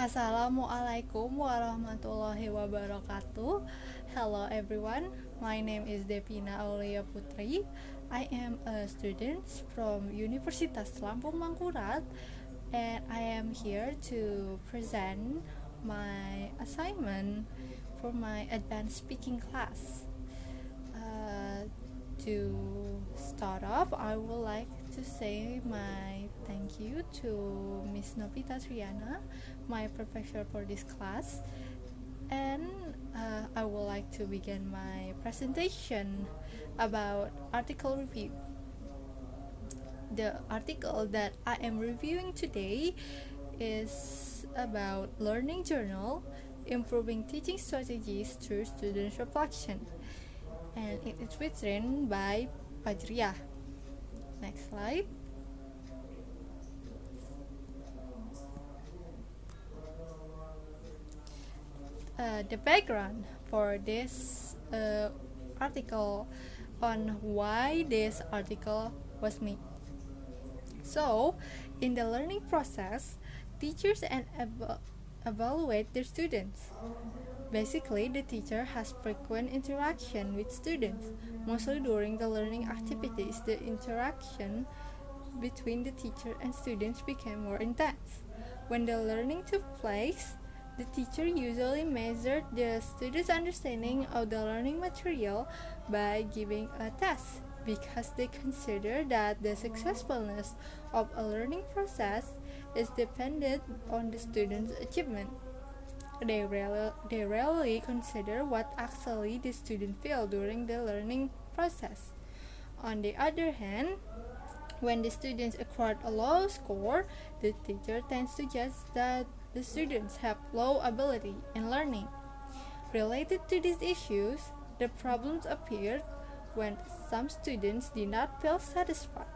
Assalamualaikum warahmatullahi wabarakatuh. Hello everyone, my name is Devina Aulia Puteri. I am a student from Universitas Lampung Mangkurat, and I am here to present my assignment for my advanced speaking class. To start off, I would like to say my thank you to Miss Novita Triana, my professor for this class, and I would like to begin my presentation about article review. The article that I am reviewing today is about learning journal, improving teaching strategies through student reflection, and it is written by Fajriah. Next slide. The background for this article on why this article was made. So, in the learning process, teachers evaluate their students. Basically, the teacher has frequent interaction with students. Mostly during the learning activities, the interaction between the teacher and students became more intense. When the learning took place, the teacher usually measured the students' understanding of the learning material by giving a test, because they consider that the successfulness of a learning process is dependent on the student's achievement. They rarely consider what actually the student feel during the learning process. On the other hand, when the students acquired a low score, the teacher tends to judge that the students have low ability in learning. Related to these issues, the problems appeared when some students did not feel satisfied.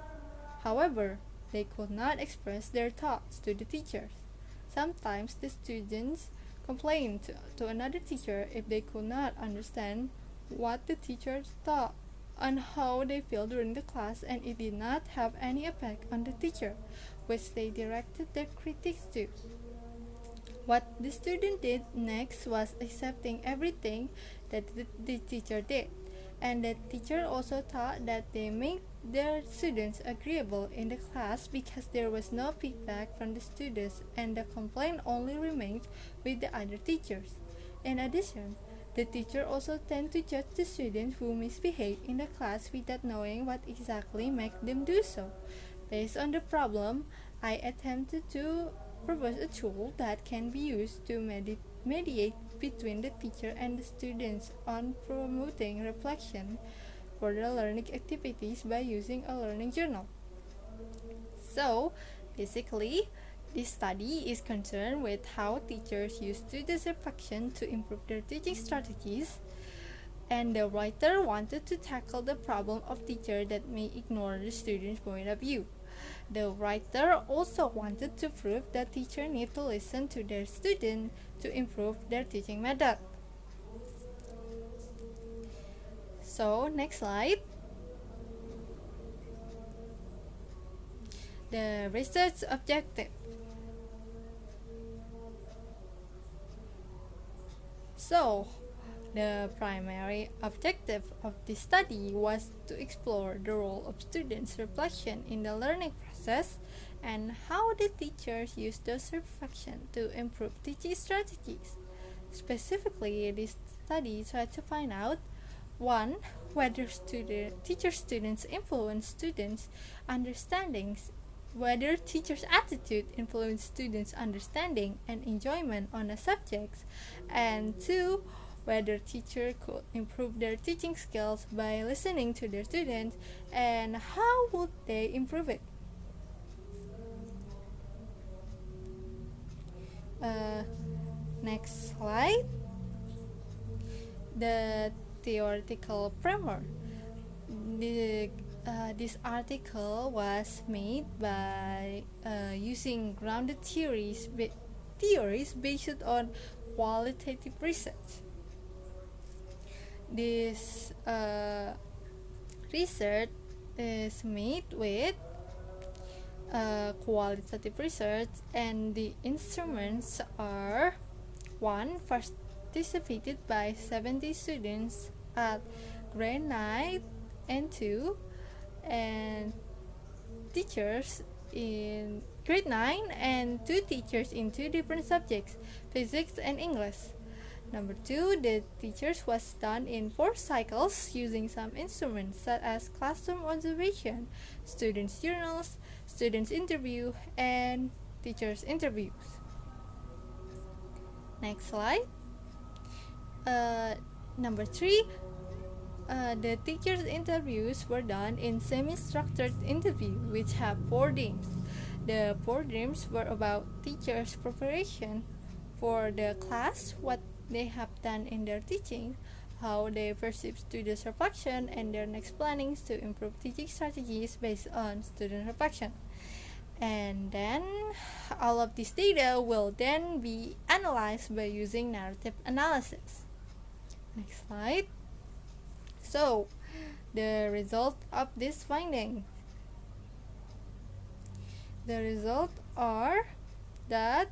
However, they could not express their thoughts to the teachers. Sometimes the students complained to another teacher if they could not understand what the teacher thought and how they feel during the class, and it did not have any effect on the teacher, which they directed their critics to. What the student did next was accepting everything that the teacher did, and the teacher also thought that they made their students agreeable in the class because there was no feedback from the students and the complaint only remained with the other teachers. In addition, the teacher also tend to judge the students who misbehave in the class without knowing what exactly makes them do so. Based on the problem, I attempted to propose a tool that can be used to mediate between the teacher and the students on promoting reflection for the learning activities by using a learning journal. So, basically, this study is concerned with how teachers use students' reflection to improve their teaching strategies, and the writer wanted to tackle the problem of teachers that may ignore the students' point of view. The writer also wanted to prove that teachers need to listen to their students to improve their teaching method. So, next slide. The research objective. So, the primary objective of this study was to explore the role of students' reflection in the learning process and how the teachers use those reflections to improve teaching strategies. Specifically, this study tried to find out 1. Whether teacher-students influence students' understandings, whether teachers' attitude influence students' understanding and enjoyment on a subject, and 2. Whether teachers could improve their teaching skills by listening to their students, and how would they improve it. Next slide. The theoretical framework. This article was made by using grounded theories based on qualitative research. This research is made with qualitative research, and the instruments are: 1. Participated by 70 students at grade 9 and 2, and teachers in grade 9 and 2 teachers in 2 different subjects, physics and English. Number 2, the teachers was done in 4 cycles using some instruments such as classroom observation, students' journals, students' interview, and teachers' interviews. Next slide. Number 3, the teachers' interviews were done in semi-structured interview, which have 4 themes. The 4 themes were about teachers' preparation for the class, what they have done in their teaching, how they perceive students' reflection, and their next plannings to improve teaching strategies based on student reflection. And then all of this data will then be analyzed by using narrative analysis. Next slide. So, the result of this finding. The result are that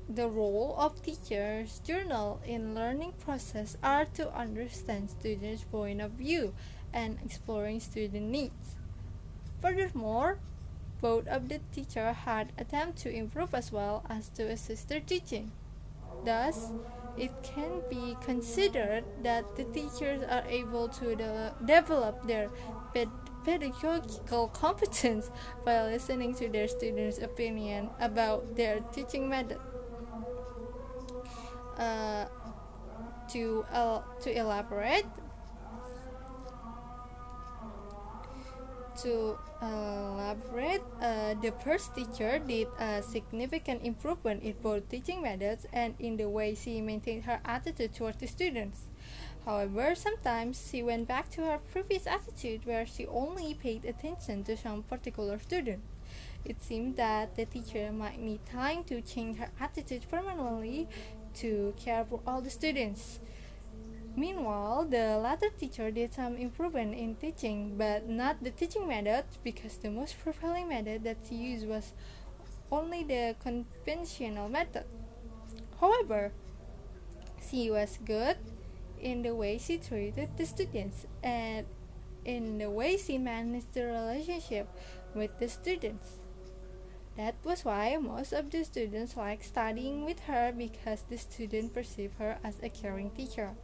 the role of teachers' journal in learning process are to understand students' point of view and exploring student needs. Furthermore, both of the teacher had attempt to improve as well as to assist their teaching. Thus, it can be considered that the teachers are able to develop their pedagogical competence by listening to their students' opinion about their teaching method. To elaborate, the first teacher did a significant improvement in both teaching methods and in the way she maintained her attitude towards the students. However, sometimes she went back to her previous attitude where she only paid attention to some particular student. It seemed that the teacher might need time to change her attitude permanently to care for all the students. Meanwhile, the latter teacher did some improvement in teaching, but not the teaching method, because the most prevailing method that she used was only the conventional method. However, she was good in the way she treated the students and in the way she managed the relationship with the students. That was why most of the students liked studying with her, because the students perceived her as a caring teacher.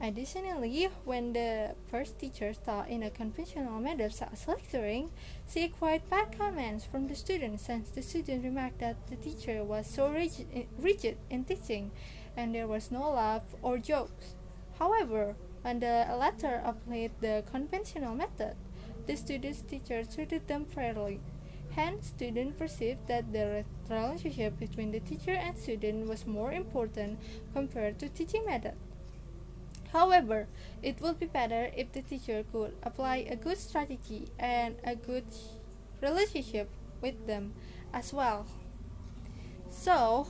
Additionally, when the first teacher taught in a conventional method such as lecturing, she acquired bad comments from the students, since the students remarked that the teacher was so rigid in teaching and there was no laugh or jokes. However, when the latter applied the conventional method, the students' teacher treated them fairly. Hence, students perceived that the relationship between the teacher and student was more important compared to teaching method. However, it would be better if the teacher could apply a good strategy and a good relationship with them as well. So,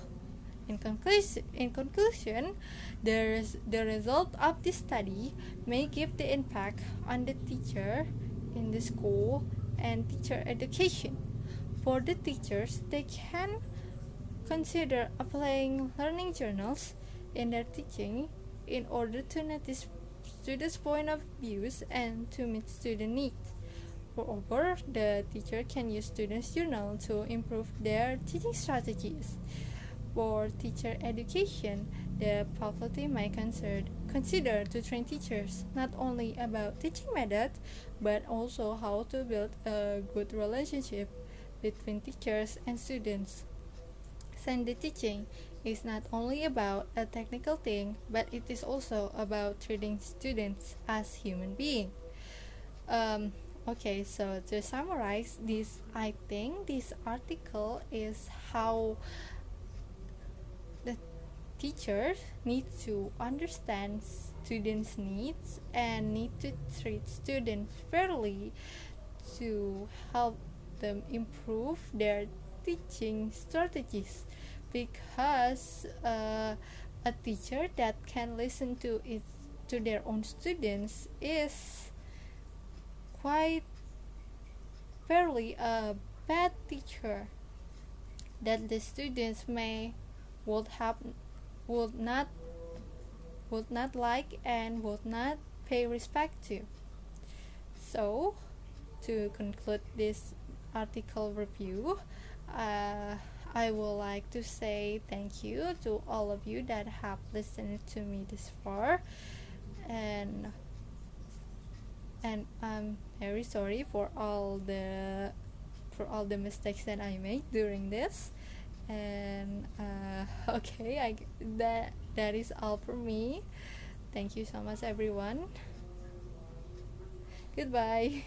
in conclusion, the result of this study may give the impact on the teacher in the school and teacher education. For the teachers, they can consider applying learning journals in their teaching in order to notice students' point of views and to meet student needs. Moreover, the teacher can use students' journal to improve their teaching strategies. For teacher education, the faculty might consider to train teachers not only about teaching method, but also how to build a good relationship between teachers and students. Since the teaching is not only about a technical thing, but it is also about treating students as human beings. Okay, so to summarize this, I think this article is how the teachers need to understand students' needs and need to treat students fairly to help them improve their teaching strategies, because a teacher that can listen to their own students is quite fairly a bad teacher that the students may would have would not would not like and would not pay respect to. So, to conclude this article review, uh, I would like to say thank you to all of you that have listened to me this far, and I'm very sorry for all the mistakes that I made during this. And okay, that is all for me. Thank you so much, everyone. Goodbye.